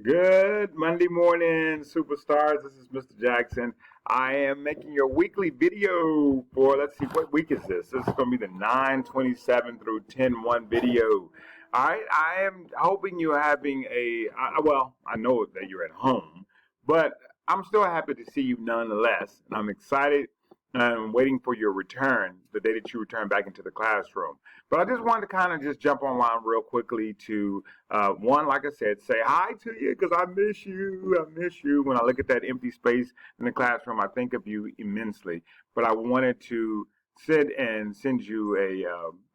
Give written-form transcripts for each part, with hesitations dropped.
Good Monday morning, superstars. This is Mr. Jackson. I am making your weekly video for, let's see, what week is this? This is going to be the 9/27 through 10/1 video. All right, I am hoping you're having well, I know that you're at home, but I'm still happy to see you nonetheless. And I'm excited and waiting for your return, the day that you return back into the classroom. But I just wanted to kind of just jump online real quickly to one, like I said, say hi to you because I miss you. I miss you. When I look at that empty space in the classroom, I think of you immensely. But I wanted to sit and send you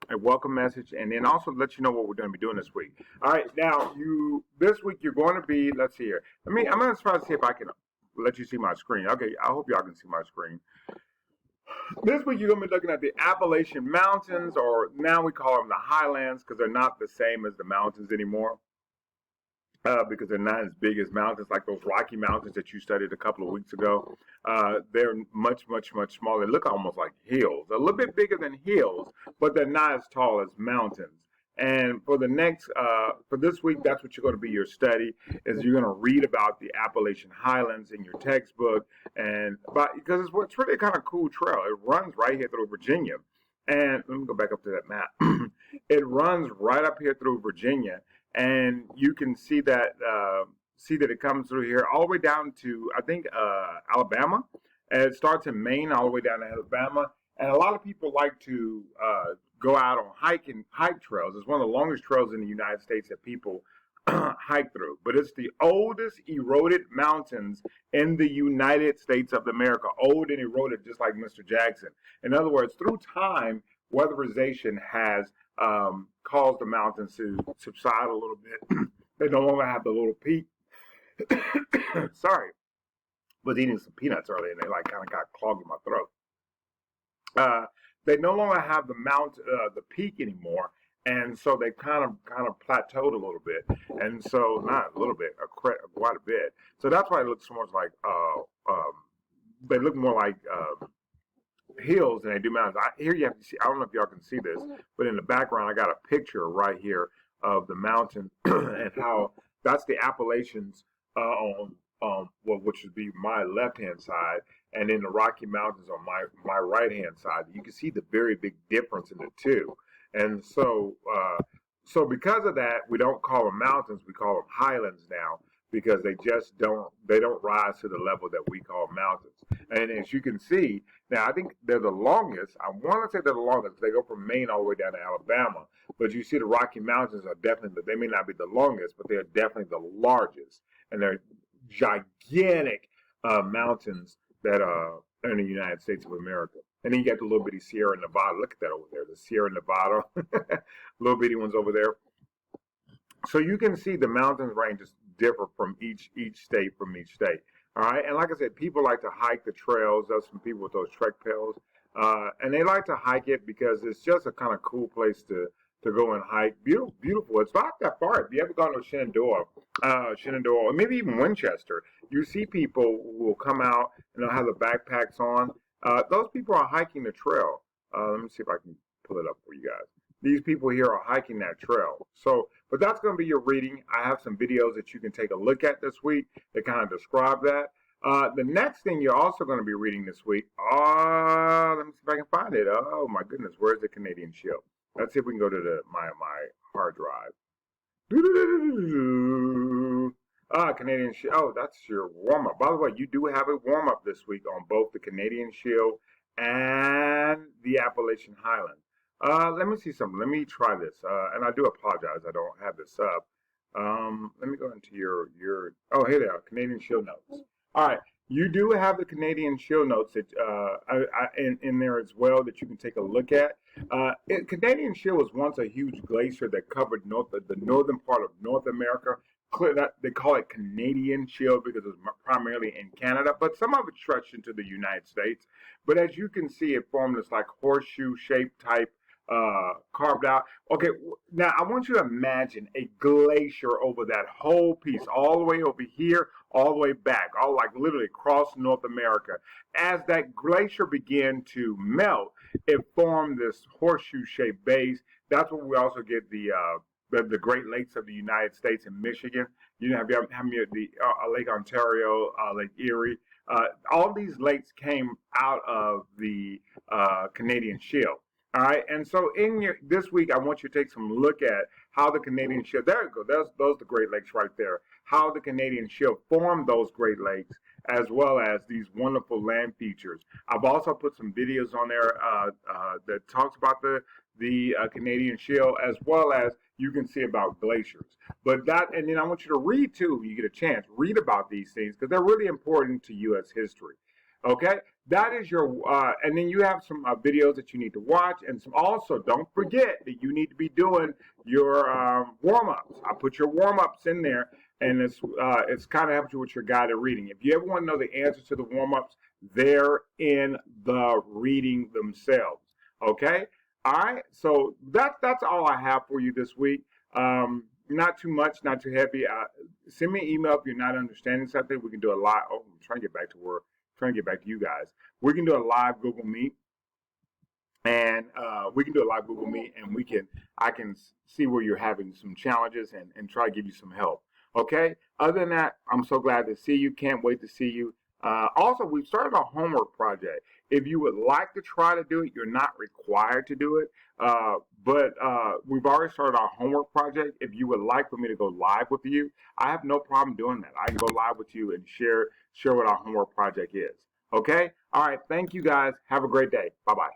a welcome message, and then also let you know what we're going to be doing this week. All right, now this week you're going to be. Let's see here. I'm going to try to see if I can let you see my screen. Okay, I hope y'all can see my screen. This week you're going to be looking at the Appalachian Mountains, or now we call them the Highlands because they're not the same as the mountains anymore. Because they're not as big as mountains like those Rocky Mountains that you studied a couple of weeks ago. They're much, much, much smaller. They look almost like hills, a little bit bigger than hills, but they're not as tall as mountains. And for for this week, that's what you're going to be your study, is you're going to read about the Appalachian Highlands in your textbook, because it's really kind of cool trail. It runs right here through Virginia. And let me go back up to that map. It runs right up here through Virginia, and you can see that it comes through here all the way down to, I think, Alabama. And it starts in Maine all the way down to Alabama. And a lot of people like to go out on hike trails. It's one of the longest trails in the United States that people hike through. But it's the oldest eroded mountains in the United States of America. Old and eroded, just like Mr. Jackson. In other words, through time, weatherization has caused the mountains to subside a little bit. They no longer have the little peak. Sorry, was eating some peanuts earlier, and they kind of got clogged in my throat. They no longer have the peak anymore, and so they kind of plateaued a little bit, and so not a little bit, quite a bit. So that's why it looks so much like they look more like hills than they do mountains. Here you have to see. I don't know if y'all can see this, but in the background I got a picture right here of the mountain and how that's the Appalachians which would be my left hand side, and then the Rocky Mountains on my right hand side. You can see the very big difference in the two, and so because of that, we don't call them mountains, we call them highlands now, because they don't rise to the level that we call mountains. And as you can see, now I think they're the longest. I want to say they're the longest. They go from Maine all the way down to Alabama. But you see the Rocky Mountains are definitely, they may not be the longest, but they're definitely the largest. And they're gigantic mountains that are in the United States of America. And then you got the little bitty Sierra Nevada. Look at that over there, the Sierra Nevada, little bitty ones over there. So you can see the mountain ranges differ from each state. All right, and like I said, people like to hike the trails. There's some people with those trek pails, and they like to hike it because it's just a kind of cool place to go and hike. Beautiful. It's not that far. If you ever gone to Shenandoah, or maybe even Winchester, you see people who will come out and they'll have the backpacks on. Those people are hiking the trail. Let me see if I can pull it up for you guys. These people here are hiking that trail. So, but that's going to be your reading. I have some videos that you can take a look at this week that kind of describe that. The next thing you're also going to be reading this week, let me see if I can find it. Oh my goodness, where's the Canadian Shield? Let's see if we can go to my hard drive. Canadian Shield. Oh, that's your warm-up. By the way, you do have a warm-up this week on both the Canadian Shield and the Appalachian Highlands. Let me see something. Let me try this. And I do apologize. I don't have this up. Let me go into your. Oh, here they are. Canadian Shield notes. All right. You do have the Canadian Shield notes that in there as well that you can take a look at. Canadian Shield was once a huge glacier that covered the northern part of North America. They call it Canadian Shield because it was primarily in Canada, but some of it stretched into the United States. But as you can see, it formed this like horseshoe-shaped type carved out. Okay, now I want you to imagine a glacier over that whole piece, all the way over here, all the way back, all like literally across North America. As that glacier began to melt, it formed this horseshoe-shaped base. That's where we also get the the Great Lakes of the United States in Michigan. You have the Lake Ontario, Lake Erie. All these lakes came out of the Canadian Shield. All right, and so this week, I want you to take some look at how the Canadian Shield. There you go. Those are the Great Lakes right there. How the Canadian Shield formed those Great Lakes, as well as these wonderful land features. I've also put some videos on there that talks about the Canadian Shield, as well as you can see about glaciers. And then I want you to read too, when you get a chance, read about these things because they're really important to U.S. history. Okay, that is your, and then you have some videos that you need to watch, and also don't forget that you need to be doing your warm-ups. I put your warm-ups in there, and it's kind of helps you with your guided reading. If you ever want to know the answers to the warm-ups, they're in the reading themselves. Okay, all right. So that's all I have for you this week. Not too much, not too heavy. Send me an email if you're not understanding something. We can do a live. Oh, I'm trying to get back to work. Trying to get back to you guys. We can do a live Google Meet, and I can see where you're having some challenges and try to give you some help. Okay. Other than that, I'm so glad to see you. Can't wait to see you. Also, we've started a homework project. If you would like to try to do it, you're not required to do it. But we've already started our homework project. If you would like for me to go live with you, I have no problem doing that. I can go live with you and share what our homework project is. Okay? All right. Thank you guys. Have a great day. Bye-bye.